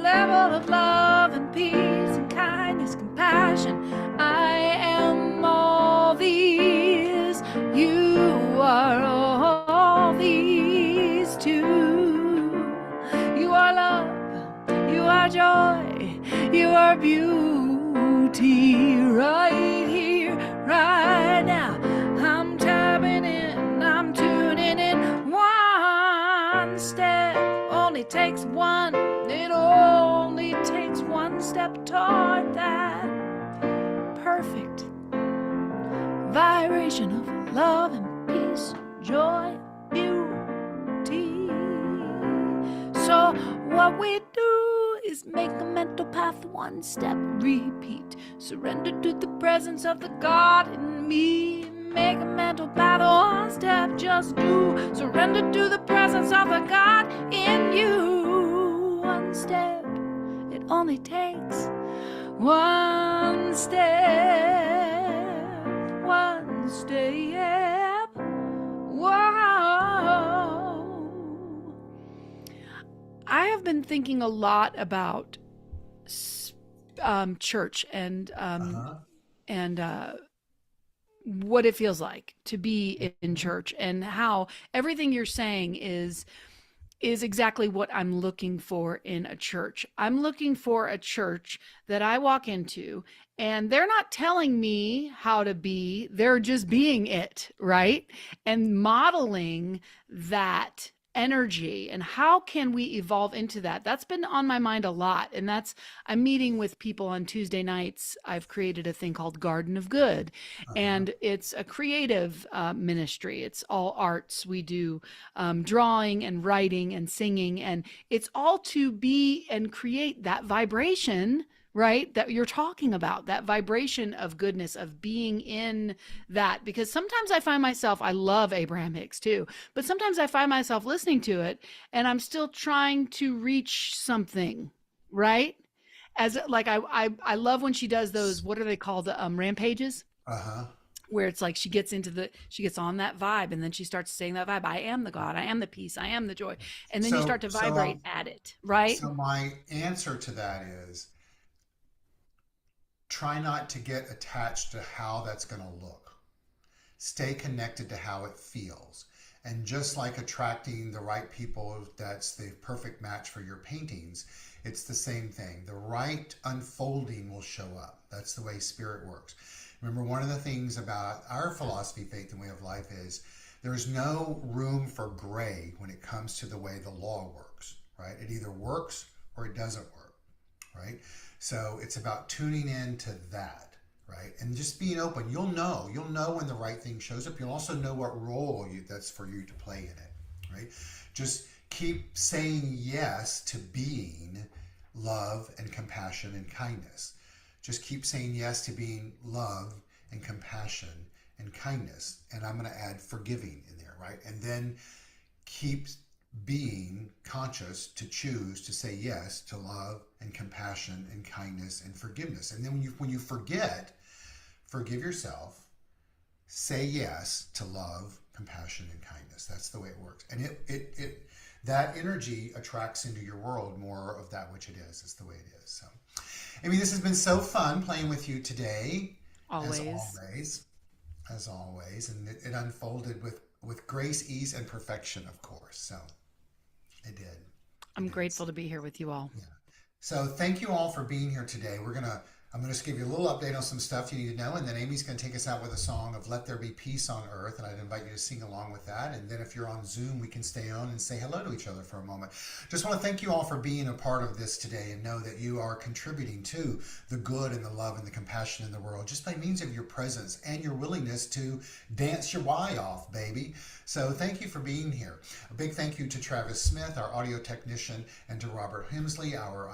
level of love and peace and kindness, compassion. I am all these. You are all these too. You are love. You are joy. You are beauty. Right here, right now. I'm tapping in. I'm tuning in. One step only takes one. It only takes one step toward that perfect vibration of love and peace, joy, beauty. So what we do is make a mental path one step, repeat. Surrender to the presence of the God in me. Make a mental path one step, just do. Surrender to the presence of the God in you. One step, it only takes one step, one step. Whoa. I have been thinking a lot about church and Uh-huh. what it feels like to be in church, and how everything you're saying is exactly what I'm looking for in a church. I'm looking for a church that I walk into and they're not telling me how to be, they're just being it, right? And modeling that energy. And how can we evolve into that? That's been on my mind a lot. And I'm meeting with people on Tuesday nights. I've created a thing called Garden of Good, Uh-huh. and it's a creative ministry. It's all arts. We do drawing and writing and singing, and it's all to be and create that vibration, right, that you're talking about, that vibration of goodness, of being in that. Because sometimes I find myself, I love Abraham Hicks too, but sometimes I find myself listening to it and I'm still trying to reach something, right? As like I love when she does those, what are they called, rampages, Uh-huh. where it's like she gets on that vibe, and then she starts saying that vibe, I am the God, I am the peace, I am the joy, and then you So, start to so, vibrate um, at it, right? so my answer to that is try not to get attached to how that's going to look. Stay connected to how it feels. And just like attracting the right people, that's the perfect match for your paintings, it's the same thing. The right unfolding will show up. That's the way spirit works. Remember, one of the things about our philosophy, faith, and way of life is there's no room for gray when it comes to the way the law works, right? It either works or it doesn't work, right? So it's about tuning into that, right? And just being open. You'll know when the right thing shows up. You'll also know what role that's for you to play in it, right? Just keep saying yes to being love and compassion and kindness. Just keep saying yes to being love and compassion and kindness. And I'm going to add forgiving in there, right? And then keep being conscious to choose to say yes to love and compassion and kindness and forgiveness. And then when you forgive yourself, say yes to love, compassion, and kindness. That's the way it works. And it that energy attracts into your world more of that which it is. It's the way it is. So, Amy, this has been so fun playing with you today, as Always. always, and it unfolded with grace, ease, and perfection, of course. So it did. It I'm did. grateful to be here with you all. Yeah. So thank you all for being here today. I'm gonna just give you a little update on some stuff you need to know, and then Amy's gonna take us out with a song of "Let There Be Peace on Earth," and I'd invite you to sing along with that. And then if you're on Zoom, we can stay on and say hello to each other for a moment. Just want to thank you all for being a part of this today, and know that you are contributing to the good and the love and the compassion in the world just by means of your presence and your willingness to dance your Y off, baby. So thank you for being here. A big thank you to Travis Smith, our audio technician, and to Robert Hemsley, our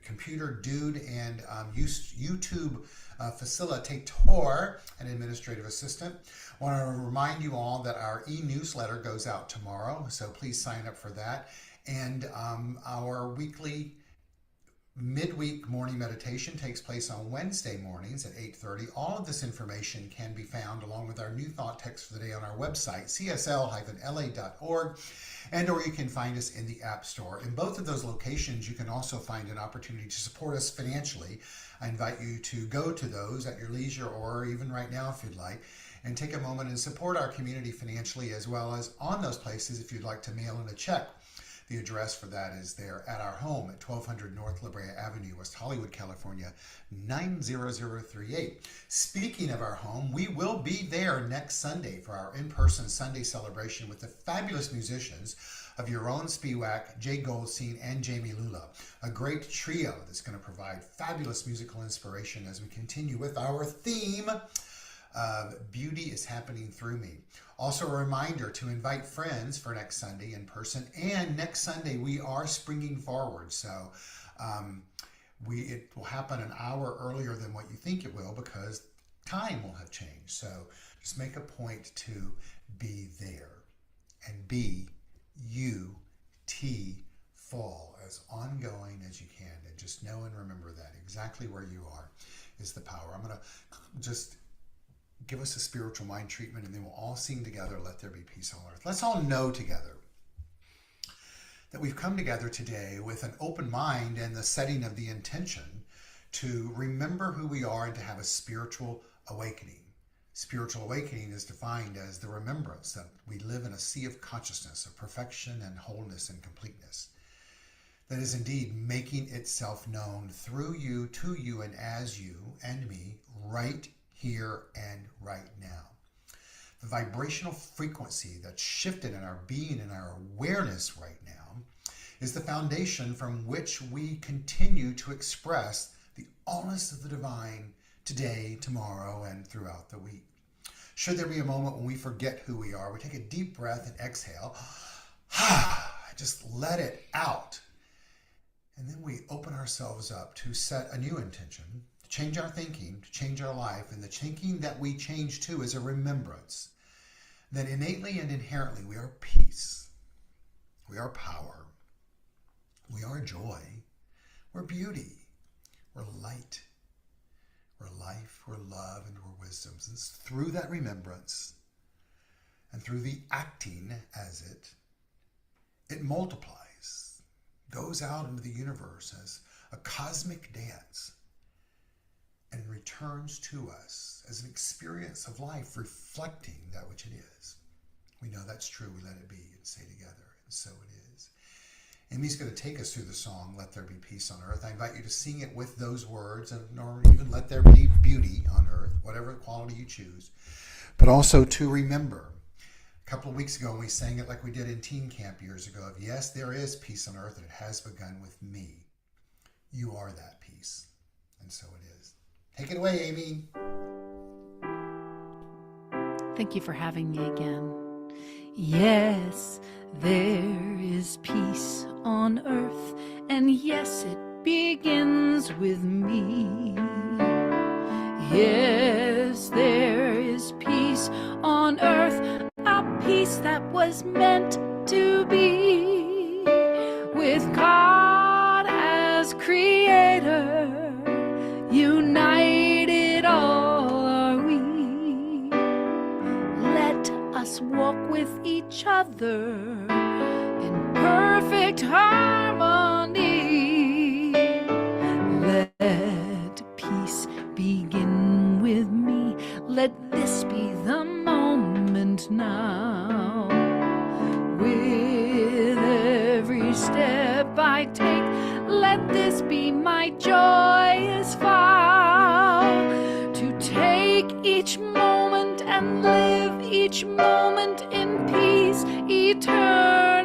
computer dude and YouTube facilitator and administrative assistant. I want to remind you all that our e-newsletter goes out tomorrow, so please sign up for that. And our weekly midweek morning meditation takes place on Wednesday mornings at 8:30. All of this information can be found along with our new thought text for the day on our website, csl-la.org, and or you can find us in the App Store. In both of those locations, you can also find an opportunity to support us financially. I invite you to go to those at your leisure, or even right now if you'd like, and take a moment and support our community financially, as well as on those places if you'd like to mail in a check. The address for that is there at our home at 1200 North La Brea Avenue, West Hollywood, California, 90038. Speaking of our home, we will be there next Sunday for our in-person Sunday celebration with the fabulous musicians of Your Own Spiewak, Jay Goldstein, and Jamie Lula. A great trio that's going to provide fabulous musical inspiration as we continue with our theme of Beauty is Happening Through Me. Also, a reminder to invite friends for next Sunday in person. And next Sunday, we are springing forward. So It will happen an hour earlier than what you think it will because time will have changed. So just make a point to be there and be you fall as ongoing as you can, and just know and remember that exactly where you are is the power. I'm going to just give us a spiritual mind treatment, and then we'll all sing together, Let There Be Peace on Earth. Let's all know together that we've come together today with an open mind and the setting of the intention to remember who we are and to have a spiritual awakening. Spiritual awakening is defined as the remembrance that we live in a sea of consciousness, of perfection and wholeness and completeness, that is indeed making itself known through you, to you, and as you and me right here and right now. The vibrational frequency that's shifted in our being and our awareness right now is the foundation from which we continue to express the allness of the divine today, tomorrow, and throughout the week. Should there be a moment when we forget who we are, we take a deep breath and exhale, just let it out. And then we open ourselves up to set a new intention, to change our thinking, to change our life. And the thinking that we change to is a remembrance that innately and inherently we are peace, we are power, we are joy, we're beauty, we're light, we're life, we're love, and we're wisdom. And it's through that remembrance and through the acting as it multiplies, goes out into the universe as a cosmic dance and returns to us as an experience of life reflecting that which it is. We know that's true. We let it be and say together, and so it is. Amy's going to take us through the song, Let There Be Peace on Earth. I invite you to sing it with those words, or even let there be beauty on earth, whatever quality you choose. But also to remember. A couple of weeks ago, we sang it like we did in teen camp years ago, of yes, there is peace on earth, and it has begun with me. You are that peace, and so it is. Take it away, Amy. Thank you for having me again. Yes, there is peace on earth, and yes, it begins with me. Yes, there is peace on earth, a peace that was meant to be. With God as creator, united all are we. Let us walk with each other in perfect harmony. Let peace begin with me. Let this be the moment now. With every step I take, let this be my joyous vow. To take each moment and live each moment in peace eternal.